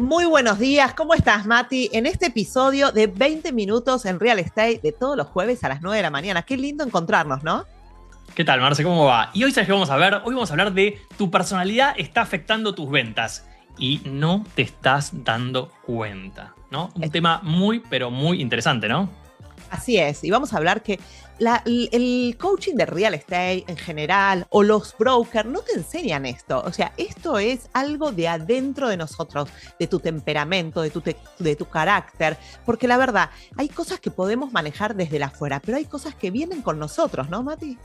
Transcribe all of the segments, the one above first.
Muy buenos días, ¿cómo estás, Mati? En este episodio de 20 minutos en Real Estate de todos los jueves a las 9 de la mañana. Qué lindo encontrarnos, ¿no? ¿Qué tal, Marce? ¿Cómo va? Y hoy, ¿sabes qué vamos a ver? Hoy vamos a hablar de tu personalidad está afectando tus ventas y no te estás dando cuenta, ¿no? Un tema muy, pero muy interesante, ¿no? Así es, y vamos a hablar que el coaching de real estate en general o los brokers no te enseñan esto. O sea, esto es algo de adentro de nosotros, de tu temperamento, de tu carácter, porque la verdad, hay cosas que podemos manejar desde la afuera, pero hay cosas que vienen con nosotros, ¿no, Mati?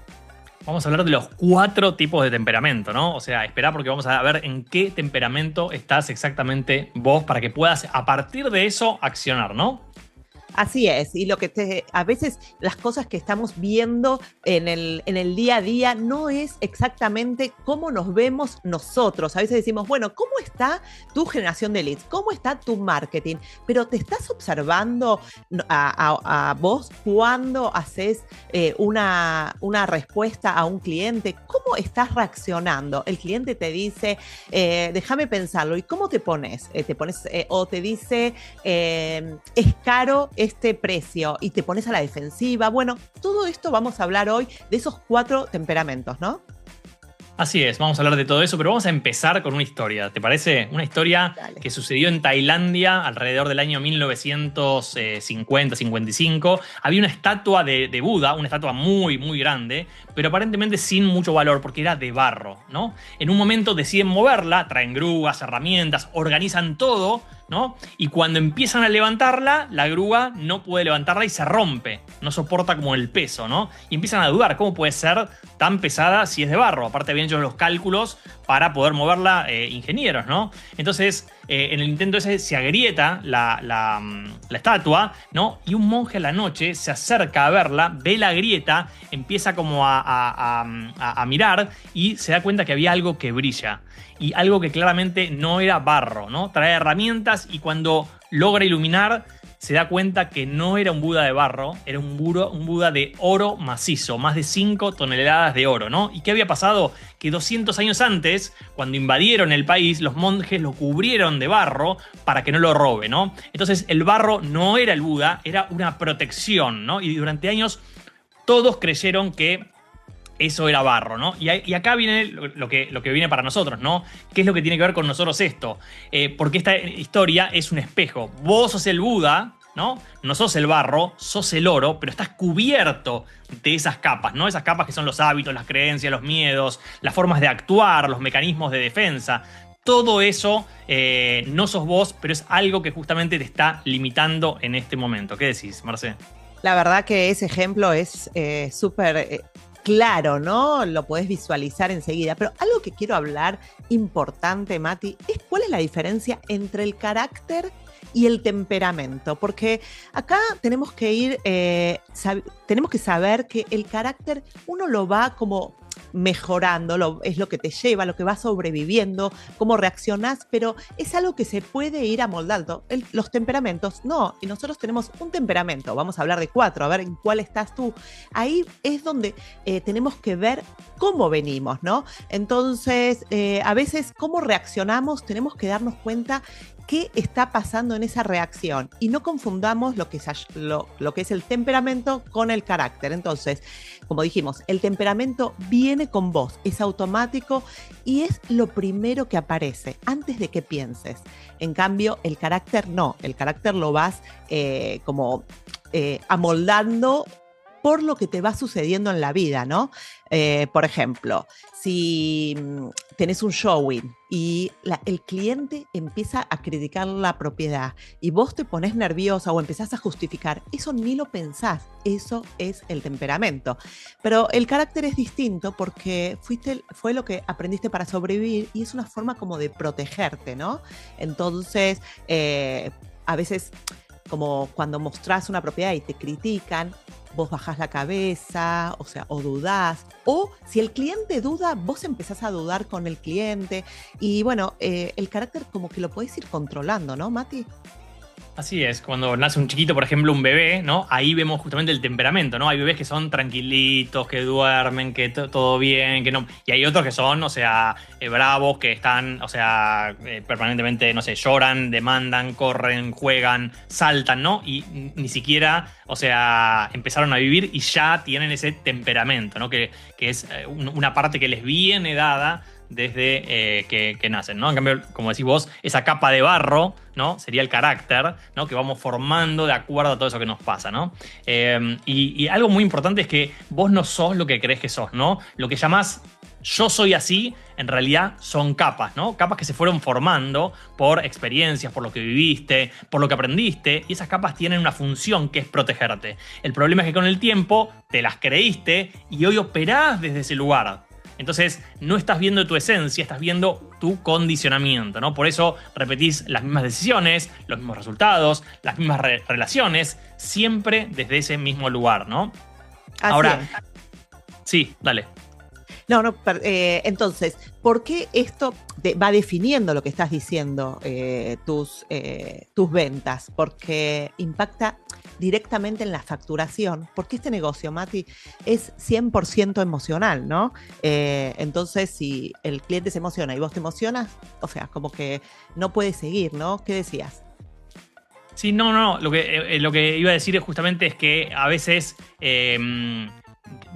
Vamos a hablar de los 4 tipos de temperamento, ¿no? O sea, espera porque vamos a ver en qué temperamento estás exactamente vos para que puedas a partir de eso accionar, ¿no? Así es, y a veces las cosas que estamos viendo en el día a día no es exactamente cómo nos vemos nosotros. A veces decimos, bueno, ¿cómo está tu generación de leads? ¿Cómo está tu marketing? Pero ¿te estás observando a vos cuando haces una respuesta a un cliente? ¿Cómo estás reaccionando? El cliente te dice, déjame pensarlo, ¿y cómo te pones? O te dice, es caro este precio y te pones a la defensiva. Bueno, todo esto vamos a hablar hoy de esos 4 temperamentos, ¿no? Así es, vamos a hablar de todo eso, pero vamos a empezar con una historia, ¿te parece? Una historia Dale. que sucedió en Tailandia alrededor del año 1950-55. Había una estatua de Buda, una estatua muy, muy grande, pero aparentemente sin mucho valor porque era de barro, ¿no? En un momento deciden moverla, traen grúas, herramientas, organizan todo, ¿no? Y cuando empiezan a levantarla, la grúa no puede levantarla y se rompe, no soporta como el peso, ¿no? Y empiezan a dudar, ¿cómo puede ser tan pesada si es de barro? Aparte habían hecho los cálculos para poder moverla ingenieros, ¿no? Entonces, en el intento ese se agrieta la estatua, ¿no? Y un monje a la noche se acerca a verla, ve la grieta, empieza como a mirar y se da cuenta que había algo que brilla. Y algo que claramente no era barro, ¿no? Trae herramientas y cuando logra iluminar se da cuenta que no era un Buda de barro, era un Buda de oro macizo, más de 5 toneladas de oro, ¿no? ¿Y qué había pasado? Que 200 años antes, cuando invadieron el país, los monjes lo cubrieron de barro para que no lo robe, ¿no? Entonces el barro no era el Buda, era una protección, ¿no? Y durante años todos creyeron que eso era barro, ¿no? Y acá viene lo que viene para nosotros, ¿no? ¿Qué es lo que tiene que ver con nosotros esto? Porque esta historia es un espejo. Vos sos el Buda, ¿no? No sos el barro, sos el oro, pero estás cubierto de esas capas, ¿no? Esas capas que son los hábitos, las creencias, los miedos, las formas de actuar, los mecanismos de defensa. Todo eso no sos vos, pero es algo que justamente te está limitando en este momento. ¿Qué decís, Marce? La verdad que ese ejemplo es súper claro, ¿no? Lo podés visualizar enseguida. Pero algo que quiero hablar importante, Mati, es cuál es la diferencia entre el carácter y el temperamento. Porque acá tenemos que tenemos que saber que el carácter uno lo va como mejorando, es lo que te lleva, lo que va sobreviviendo, cómo reaccionás, pero es algo que se puede ir amoldando. Los temperamentos, no, y nosotros tenemos un temperamento, vamos a hablar de 4, a ver en cuál estás tú. Ahí es donde tenemos que ver cómo venimos, ¿no? Entonces, a veces cómo reaccionamos, tenemos que darnos cuenta qué está pasando en esa reacción y no confundamos lo que es el temperamento con el carácter. Entonces, como dijimos, el temperamento viene con vos, es automático y es lo primero que aparece antes de que pienses. En cambio, el carácter no, el carácter lo vas amoldando por lo que te va sucediendo en la vida, ¿no? Por ejemplo, si tenés un showing y el cliente empieza a criticar la propiedad y vos te pones nerviosa o empezás a justificar, eso ni lo pensás, eso es el temperamento. Pero el carácter es distinto porque fue lo que aprendiste para sobrevivir y es una forma como de protegerte, ¿no? Entonces, a veces, como cuando mostrás una propiedad y te critican, vos bajás la cabeza, o dudás, o si el cliente duda, vos empezás a dudar con el cliente, y bueno, el carácter como que lo podés ir controlando, ¿no, Mati? Así es, cuando nace un chiquito, por ejemplo, un bebé, ¿no? Ahí vemos justamente el temperamento, ¿no? Hay bebés que son tranquilitos, que duermen, que todo bien, que no. Y hay otros que son, o sea, bravos, que están, o sea, permanentemente, no sé, lloran, demandan, corren, juegan, saltan, ¿no? Y ni siquiera, o sea, empezaron a vivir y ya tienen ese temperamento, ¿no? Que es una parte que les viene dada desde que nacen, ¿no? En cambio, como decís vos, esa capa de barro, ¿no? Sería el carácter, ¿no? Que vamos formando de acuerdo a todo eso que nos pasa, ¿no? Y algo muy importante es que vos no sos lo que crees que sos, ¿no? Lo que llamás yo soy así, en realidad son capas, ¿no? Capas que se fueron formando por experiencias, por lo que viviste, por lo que aprendiste, y esas capas tienen una función que es protegerte. El problema es que con el tiempo te las creíste y hoy operás desde ese lugar. Entonces, no estás viendo tu esencia, estás viendo tu condicionamiento, ¿no? Por eso repetís las mismas decisiones, los mismos resultados, las mismas relaciones, siempre desde ese mismo lugar, ¿no? Así Ahora, es. sí, dale. No, no, entonces, ¿por qué esto va definiendo lo que estás diciendo, tus ventas? Porque impacta directamente en la facturación, porque este negocio, Mati, es 100% emocional, ¿no? Entonces, si el cliente se emociona y vos te emocionas, o sea, como que no puede seguir, ¿no? ¿Qué decías? Sí, no. Lo que iba a decir justamente es que a veces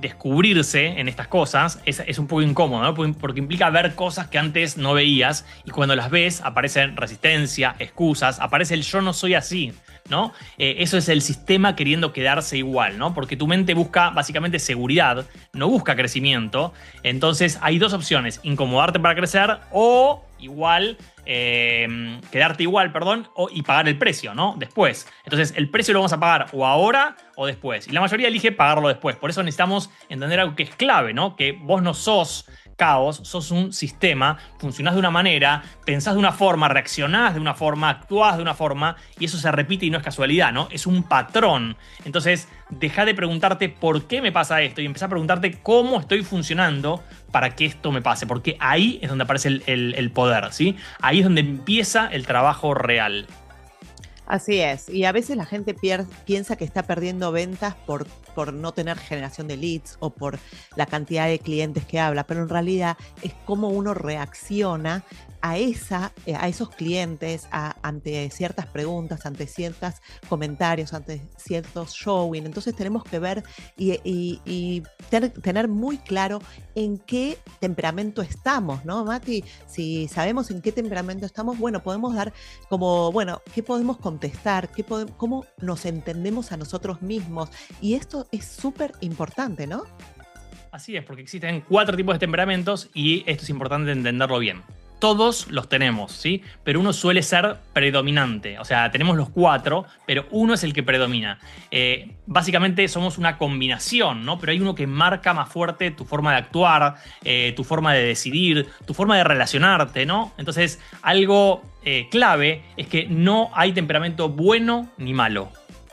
descubrirse en estas cosas es un poco incómodo, ¿no? Porque implica ver cosas que antes no veías y cuando las ves aparecen resistencia, excusas, aparece el yo no soy así, ¿no? Eso es el sistema queriendo quedarse igual, ¿no? Porque tu mente busca básicamente seguridad, no busca crecimiento. Entonces hay dos opciones: incomodarte para crecer o igual, quedarte igual, perdón, y pagar el precio, ¿no? Después. Entonces, el precio lo vamos a pagar o ahora o después. Y la mayoría elige pagarlo después. Por eso necesitamos entender algo que es clave, ¿no? Que vos no sos caos, sos un sistema, funcionás de una manera, pensás de una forma, reaccionás de una forma, actuás de una forma, y eso se repite y no es casualidad, ¿no? Es un patrón. Entonces, deja de preguntarte por qué me pasa esto y empezá a preguntarte cómo estoy funcionando para que esto me pase, porque ahí es donde aparece el poder, ¿sí? Ahí es donde empieza el trabajo real. Así es, y a veces la gente piensa que está perdiendo ventas por no tener generación de leads o por la cantidad de clientes que habla, pero en realidad es cómo uno reacciona a esos clientes ante ciertas preguntas, ante ciertos comentarios, ante ciertos showing. Entonces tenemos que ver y tener muy claro en qué temperamento estamos, ¿no, Mati? Si sabemos en qué temperamento estamos, bueno, podemos dar como, bueno, ¿qué podemos contestar? ¿Cómo nos entendemos a nosotros mismos? Y esto es súper importante, ¿no? Así es, porque existen 4 tipos de temperamentos y esto es importante entenderlo bien. Todos los tenemos, ¿sí? Pero uno suele ser predominante. O sea, tenemos los 4, pero uno es el que predomina. Básicamente somos una combinación, ¿no? Pero hay uno que marca más fuerte tu forma de actuar, tu forma de decidir, tu forma de relacionarte, ¿no? Entonces, algo clave es que no hay temperamento bueno ni malo.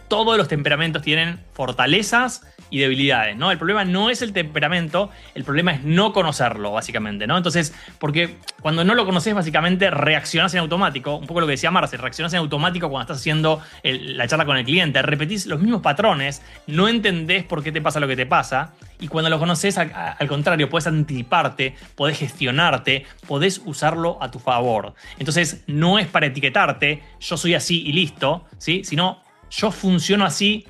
Todos los temperamentos tienen fortalezas y debilidades, ¿no? El problema no es el temperamento, el problema es no conocerlo, básicamente, ¿no? Entonces, porque cuando no lo conoces, básicamente reaccionás en automático, un poco lo que decía Marce, reaccionás en automático cuando estás haciendo la charla con el cliente, repetís los mismos patrones, no entendés por qué te pasa lo que te pasa, y cuando lo conoces, al contrario, podés anticiparte, podés gestionarte, podés usarlo a tu favor. Entonces, no es para etiquetarte, yo soy así y listo, ¿sí? Sino, yo funciono así,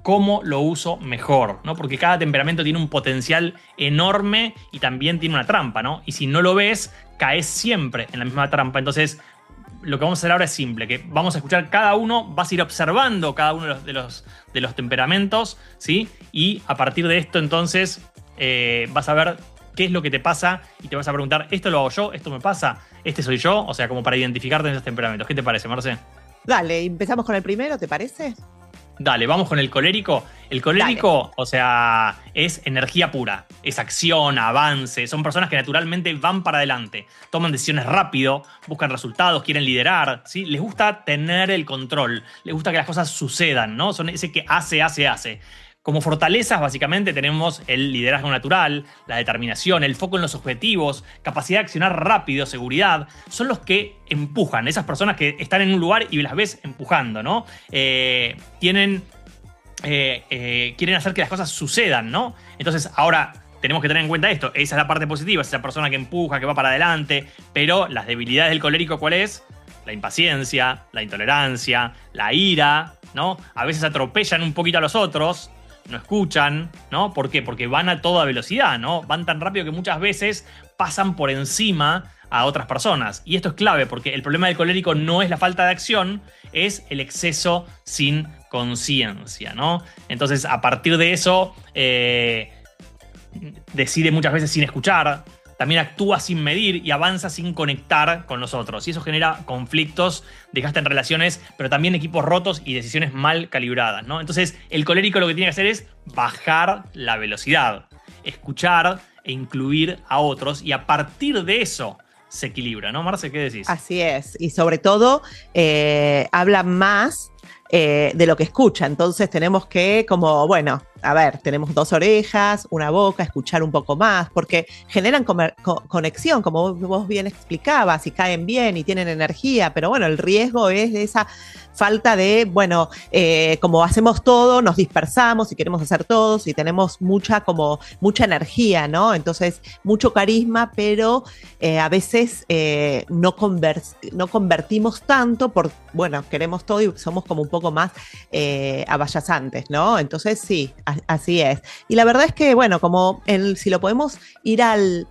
cómo lo uso mejor, ¿no? Porque cada temperamento tiene un potencial enorme y también tiene una trampa, ¿no? Y si no lo ves, caes siempre en la misma trampa. Entonces, lo que vamos a hacer ahora es simple, que vamos a escuchar cada uno, vas a ir observando cada uno de los temperamentos, ¿sí? Y a partir de esto, entonces, vas a ver qué es lo que te pasa y te vas a preguntar, ¿esto lo hago yo? ¿Esto me pasa? ¿Este soy yo? O sea, como para identificarte en esos temperamentos. ¿Qué te parece, Marce? Dale, empezamos con el primero, ¿te parece? Dale, vamos con el colérico. El colérico, dale, o sea, es energía pura, es acción, avance. Son personas que naturalmente van para adelante, toman decisiones rápido, buscan resultados, quieren liderar, ¿sí? Les gusta tener el control, les gusta que las cosas sucedan, ¿no? Son ese que hace. Como fortalezas, básicamente, tenemos el liderazgo natural, la determinación, el foco en los objetivos, capacidad de accionar rápido, seguridad. Son los que empujan, esas personas que están en un lugar y las ves empujando, ¿no? Quieren hacer que las cosas sucedan, ¿no? Entonces, ahora tenemos que tener en cuenta esto. Esa es la parte positiva, es esa persona que empuja, que va para adelante. Pero las debilidades del colérico, ¿cuál es? La impaciencia, la intolerancia, la ira, ¿no? A veces atropellan un poquito a los otros, no escuchan, ¿no? ¿Por qué? Porque van a toda velocidad, ¿no? Van tan rápido que muchas veces pasan por encima a otras personas. Y esto es clave, porque el problema del colérico no es la falta de acción, es el exceso sin conciencia, ¿no? Entonces, a partir de eso, decide muchas veces sin escuchar, también actúa sin medir y avanza sin conectar con los otros. Y eso genera conflictos, desgaste en relaciones, pero también equipos rotos y decisiones mal calibradas, ¿no? Entonces, el colérico lo que tiene que hacer es bajar la velocidad, escuchar e incluir a otros, y a partir de eso se equilibra, ¿no, Marce? ¿Qué decís? Así es. Y sobre todo, habla más de lo que escucha. Entonces tenemos que, como, bueno, a ver, tenemos 2 orejas, una boca, escuchar un poco más, porque generan conexión, como vos bien explicabas, y caen bien y tienen energía, pero bueno, el riesgo es de esa falta de, bueno, como hacemos todo, nos dispersamos y queremos hacer todos y tenemos mucha energía, ¿no? Entonces, mucho carisma, pero a veces no convertimos tanto por, bueno, queremos todo y somos como un poco más abayazantes, ¿no? Entonces, sí, así es. Y la verdad es que, bueno, como si lo podemos ir al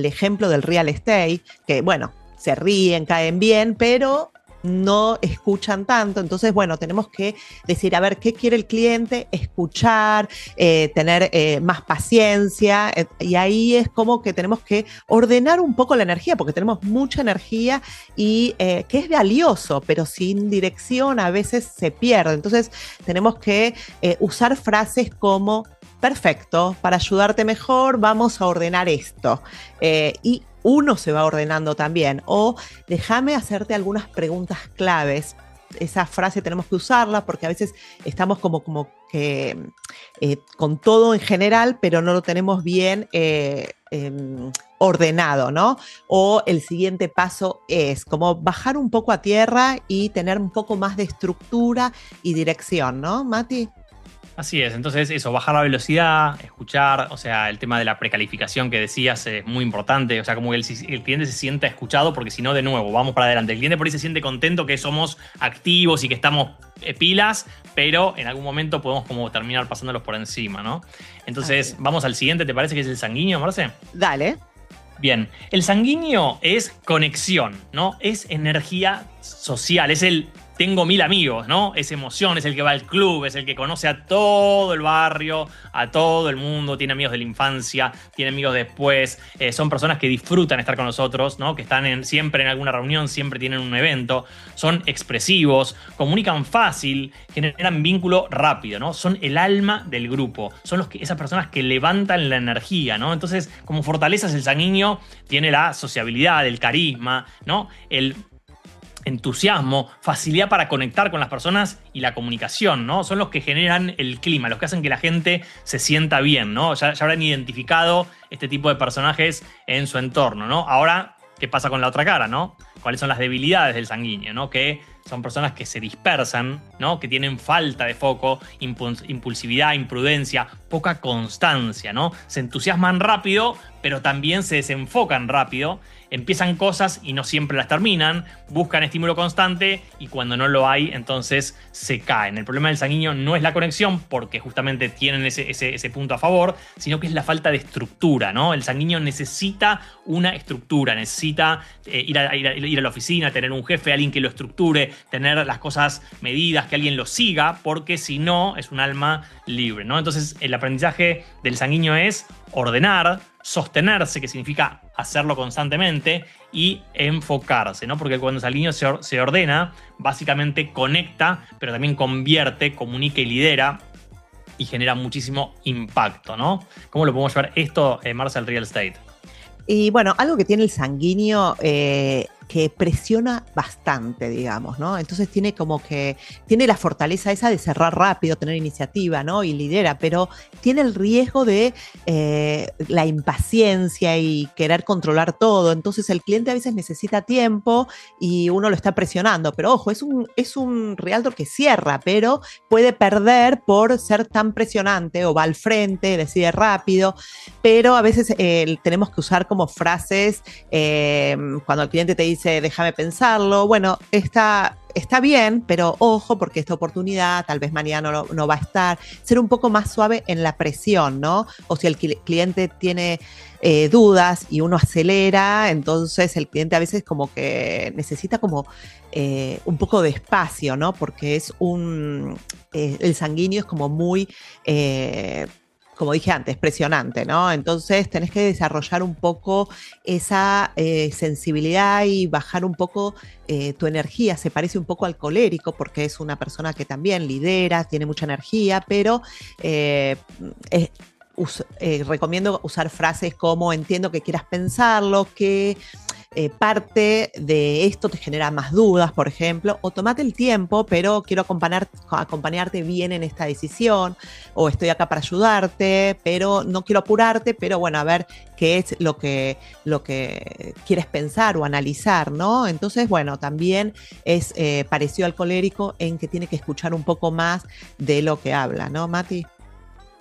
ejemplo del real estate, que, bueno, se ríen, caen bien, pero no escuchan tanto. Entonces, bueno, tenemos que decir, a ver, ¿qué quiere el cliente? Escuchar, tener más paciencia, y ahí es como que tenemos que ordenar un poco la energía, porque tenemos mucha energía y que es valioso, pero sin dirección a veces se pierde. Entonces, tenemos que usar frases como: perfecto, para ayudarte mejor vamos a ordenar esto. Y uno se va ordenando también. O déjame hacerte algunas preguntas claves. Esa frase tenemos que usarla porque a veces estamos como que con todo en general, pero no lo tenemos bien ordenado, ¿no? O el siguiente paso es como bajar un poco a tierra y tener un poco más de estructura y dirección, ¿no, Mati? Así es, entonces eso, bajar la velocidad, escuchar, o sea, el tema de la precalificación que decías es muy importante, o sea, como que el cliente se sienta escuchado, porque si no, de nuevo, vamos para adelante. El cliente por ahí se siente contento que somos activos y que estamos pilas, pero en algún momento podemos como terminar pasándolos por encima, ¿no? Entonces, vamos al siguiente, ¿te parece que es el sanguíneo, Marce? Dale. Bien, el sanguíneo es conexión, ¿no? Es energía social, es el tengo 1000 amigos, ¿no? Es emoción, es el que va al club, es el que conoce a todo el barrio, a todo el mundo, tiene amigos de la infancia, tiene amigos después, son personas que disfrutan estar con nosotros, ¿no? Que están siempre en alguna reunión, siempre tienen un evento, son expresivos, comunican fácil, generan vínculo rápido, ¿no? Son el alma del grupo, son esas personas que levantan la energía, ¿no? Entonces, como fortalezas, el sanguíneo tiene la sociabilidad, el carisma, ¿no? El entusiasmo, facilidad para conectar con las personas y la comunicación, ¿no? Son los que generan el clima, los que hacen que la gente se sienta bien, ¿no? Ya habrán identificado este tipo de personajes en su entorno, ¿no? Ahora, ¿qué pasa con la otra cara, ¿no? ¿Cuáles son las debilidades del sanguíneo, ¿no? Que son personas que se dispersan, ¿no? Que tienen falta de foco, impulsividad, imprudencia, poca constancia, ¿no? Se entusiasman rápido, pero también se desenfocan rápido. Empiezan cosas y no siempre las terminan, buscan estímulo constante y cuando no lo hay, entonces se caen. El problema del sanguíneo no es la conexión, porque justamente tienen ese punto a favor, sino que es la falta de estructura, ¿no? El sanguíneo necesita una estructura, necesita ir a la oficina, tener un jefe, alguien que lo estructure, tener las cosas medidas, que alguien lo siga, porque si no, es un alma libre, ¿no? Entonces, el aprendizaje del sanguíneo es ordenar, sostenerse, que significa hacerlo constantemente, y enfocarse, ¿no? Porque cuando el sanguíneo se ordena, básicamente conecta, pero también convierte, comunica y lidera, y genera muchísimo impacto, ¿no? ¿Cómo lo podemos llevar esto, Marce, al real estate? Y bueno, algo que tiene el sanguíneo, que que presiona bastante, digamos, ¿no? Entonces tiene tiene la fortaleza esa de cerrar rápido, tener iniciativa, ¿no? Y lidera, pero tiene el riesgo de la impaciencia y querer controlar todo. Entonces el cliente a veces necesita tiempo y uno lo está presionando, pero ojo, es un realtor que cierra, pero puede perder por ser tan presionante, o va al frente, decide rápido, pero a veces tenemos que usar como frases cuando el cliente te dice déjame pensarlo, bueno, está bien, pero ojo, porque esta oportunidad tal vez mañana no va a estar. Ser un poco más suave en la presión, ¿no? O si el cliente tiene dudas y uno acelera, entonces el cliente a veces como que necesita como un poco de espacio, ¿no? Porque el sanguíneo es como muy... como dije antes, presionante, ¿no? Entonces tenés que desarrollar un poco esa sensibilidad y bajar un poco tu energía. Se parece un poco al colérico porque es una persona que también lidera, tiene mucha energía, pero recomiendo usar frases como entiendo que quieras pensarlo, que parte de esto te genera más dudas, por ejemplo, o tomate el tiempo, pero quiero acompañarte bien en esta decisión, o estoy acá para ayudarte, pero no quiero apurarte, pero bueno, a ver qué es lo que quieres pensar o analizar, ¿no? Entonces, bueno, también es parecido al colérico en que tiene que escuchar un poco más de lo que habla, ¿no, Mati?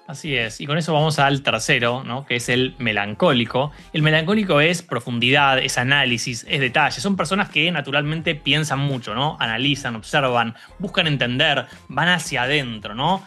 Así es, y con eso vamos al tercero, ¿no? Que es el melancólico. El melancólico es profundidad, es análisis, es detalle. Son personas que naturalmente piensan mucho, ¿no? Analizan, observan, buscan entender, van hacia adentro, ¿no?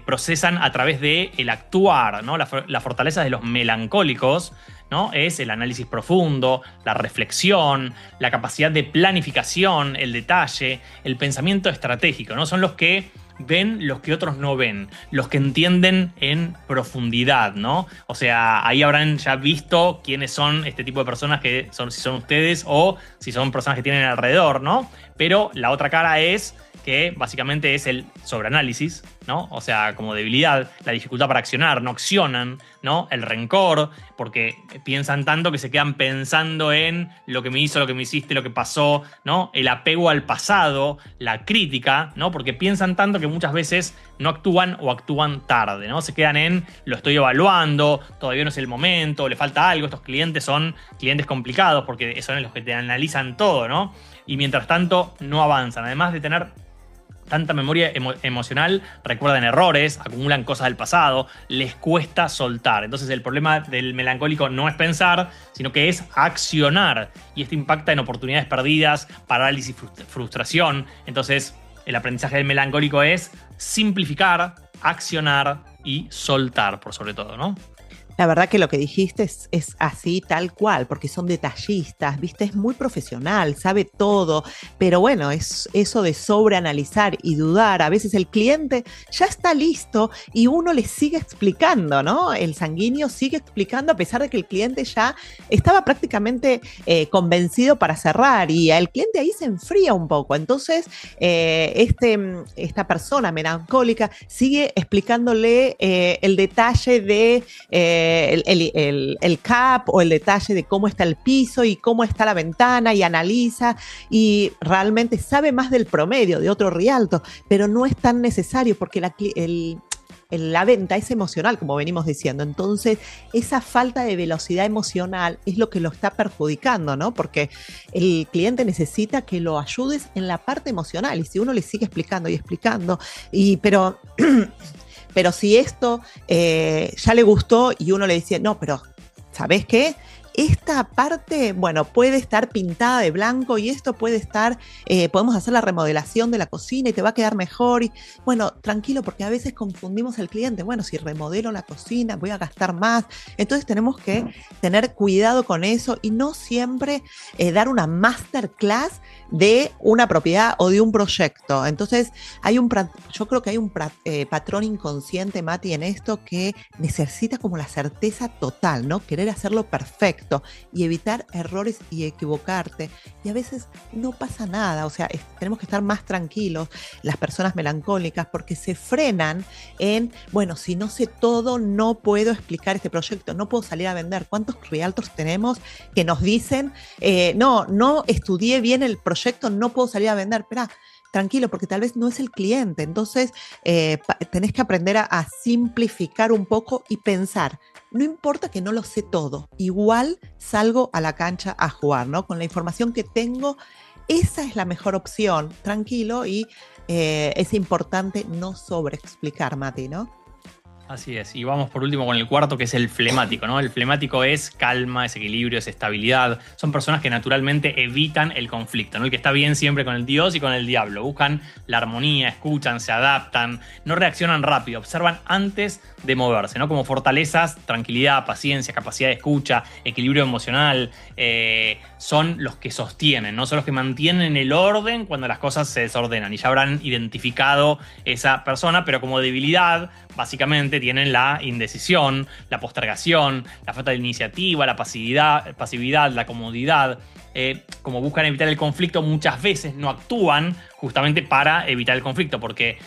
Procesan a través del actuar, ¿no? La fortaleza de los melancólicos, ¿no? Es el análisis profundo, la reflexión, la capacidad de planificación, el detalle, el pensamiento estratégico, ¿no? Son los que ven los que otros no ven, los que entienden en profundidad, ¿no? O sea, ahí habrán ya visto quiénes son este tipo de personas que son, si son ustedes o si son personas que tienen alrededor, ¿no? Pero la otra cara es que básicamente es el sobreanálisis, ¿no? O sea, como debilidad, la dificultad para accionar, no accionan, ¿no? El rencor, porque piensan tanto que se quedan pensando en lo que me hizo, lo que me hiciste, lo que pasó, ¿no? El apego al pasado, la crítica, ¿no? Porque piensan tanto que muchas veces no actúan o actúan tarde, ¿no? Se quedan en lo estoy evaluando, todavía no es el momento, le falta algo. Estos clientes son clientes complicados porque son los que te analizan todo, ¿no? Y mientras tanto no avanzan, además de tener tanta memoria emocional, recuerdan errores, acumulan cosas del pasado, les cuesta soltar. Entonces el problema del melancólico no es pensar, sino que es accionar. Y esto impacta en oportunidades perdidas, parálisis, frustración. Entonces el aprendizaje del melancólico es simplificar, accionar y soltar, por sobre todo, ¿no? La verdad que lo que dijiste es así, tal cual, porque son detallistas, ¿viste? Es muy profesional, sabe todo, pero bueno, es eso de sobreanalizar y dudar. A veces el cliente ya está listo y uno le sigue explicando, ¿no? El sanguíneo sigue explicando a pesar de que el cliente ya estaba prácticamente convencido para cerrar y el cliente ahí se enfría un poco. Entonces, esta persona melancólica sigue explicándole el detalle de... el cap o el detalle de cómo está el piso y cómo está la ventana y analiza y realmente sabe más del promedio de otro realtor, pero no es tan necesario porque la venta es emocional, como venimos diciendo. Entonces, esa falta de velocidad emocional es lo que lo está perjudicando, ¿no? Porque el cliente necesita que lo ayudes en la parte emocional y si uno le sigue explicando y explicando, pero si esto ya le gustó y uno le dice, no, pero ¿sabés qué? Esta parte, bueno, puede estar pintada de blanco y esto puede estar, podemos hacer la remodelación de la cocina y te va a quedar mejor. Y bueno, tranquilo, porque a veces confundimos al cliente. Bueno, si remodelo la cocina, voy a gastar más. Entonces tenemos que tener cuidado con eso y no siempre dar una masterclass de una propiedad o de un proyecto. Entonces, yo creo que hay un patrón inconsciente, Mati, en esto que necesita como la certeza total, ¿no? Querer hacerlo perfecto. proyecto y evitar errores y equivocarte. Y a veces no pasa nada, o sea, tenemos que estar más tranquilos, las personas melancólicas, porque se frenan en, bueno, si no sé todo, no puedo explicar este proyecto, no puedo salir a vender. ¿Cuántos realtors tenemos que nos dicen, no estudié bien el proyecto, no puedo salir a vender? Espera, tranquilo, porque tal vez no es el cliente. Entonces, tenés que aprender a simplificar un poco y pensar, no importa que no lo sé todo, igual salgo a la cancha a jugar, ¿no? Con la información que tengo, esa es la mejor opción, tranquilo, y es importante no sobreexplicar, Mati, ¿no? Así es. Y vamos por último con el cuarto, que es el flemático, ¿no? El flemático es calma, es equilibrio, es estabilidad. Son personas que naturalmente evitan el conflicto, ¿no? El que está bien siempre con el Dios y con el diablo. Buscan la armonía, escuchan, se adaptan, no reaccionan rápido, observan antes de moverse, ¿no? Como fortalezas, tranquilidad, paciencia, capacidad de escucha, equilibrio emocional, son los que sostienen, ¿no? Son los que mantienen el orden cuando las cosas se desordenan. Y ya habrán identificado esa persona, pero como debilidad, básicamente tienen la indecisión, la postergación, la falta de iniciativa, la pasividad, la comodidad. Como buscan evitar el conflicto, muchas veces no actúan justamente para evitar el conflicto, porque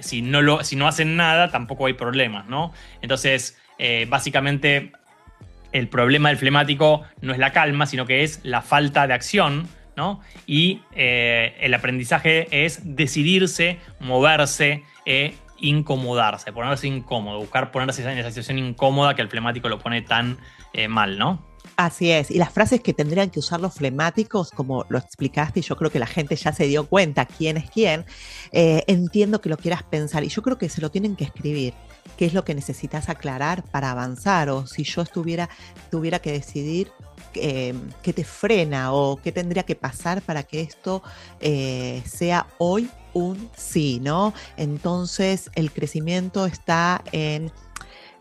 si no hacen nada, tampoco hay problemas, ¿no? Entonces, básicamente, el problema del flemático no es la calma, sino que es la falta de acción, ¿no? Y el aprendizaje es decidirse, moverse, incomodarse, ponerse incómodo, buscar ponerse en esa situación incómoda que el flemático lo pone tan mal, ¿no? Así es, y las frases que tendrían que usar los flemáticos, como lo explicaste, y yo creo que la gente ya se dio cuenta quién es quién, entiendo que lo quieras pensar, y yo creo que se lo tienen que escribir, qué es lo que necesitas aclarar para avanzar, o si yo tuviera que decidir qué te frena, o qué tendría que pasar para que esto sea hoy un sí, ¿no? Entonces el crecimiento está en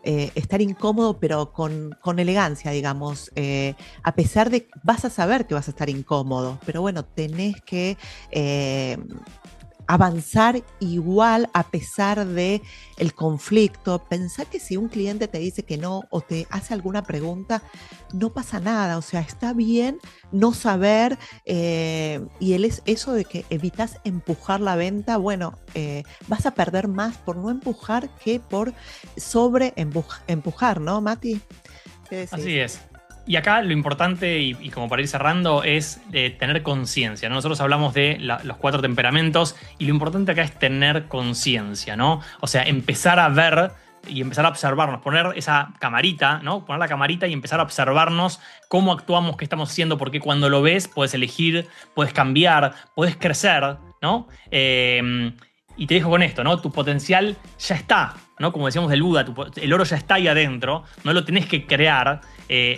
estar incómodo, pero con elegancia, digamos, a pesar de, vas a saber que vas a estar incómodo, pero bueno, tenés que avanzar igual a pesar de el conflicto. Pensá que si un cliente te dice que no o te hace alguna pregunta, no pasa nada, o sea, está bien no saber, y eso de que evitas empujar la venta, bueno, vas a perder más por no empujar que por empujar, ¿no, Mati? ¿Qué decís? Así es. Y acá lo importante, y como para ir cerrando, es tener conciencia, ¿no? Nosotros hablamos de los 4 temperamentos y lo importante acá es tener conciencia, ¿no? O sea, empezar a ver y empezar a observarnos, poner esa camarita, ¿no? Poner la camarita y empezar a observarnos cómo actuamos, qué estamos haciendo, porque cuando lo ves puedes elegir, puedes cambiar, puedes crecer, ¿no? Y te dejo con esto, ¿no? Tu potencial ya está, ¿no? Como decíamos del Buda, el oro ya está ahí adentro, no lo tenés que crear,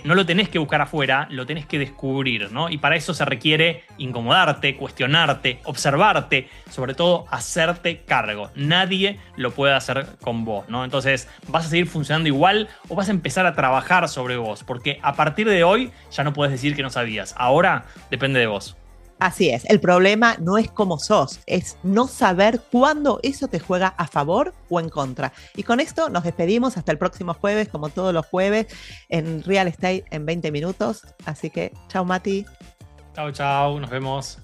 no lo tenés que buscar afuera, lo tenés que descubrir, ¿no? Y para eso se requiere incomodarte, cuestionarte, observarte, sobre todo hacerte cargo. Nadie lo puede hacer con vos, ¿no? Entonces, ¿vas a seguir funcionando igual o vas a empezar a trabajar sobre vos? Porque a partir de hoy ya no podés decir que no sabías. Ahora depende de vos. Así es, el problema no es cómo sos, es no saber cuándo eso te juega a favor o en contra. Y con esto nos despedimos hasta el próximo jueves, como todos los jueves, en Real Estate en 20 minutos. Así que, chao Mati. Chao, chao, nos vemos.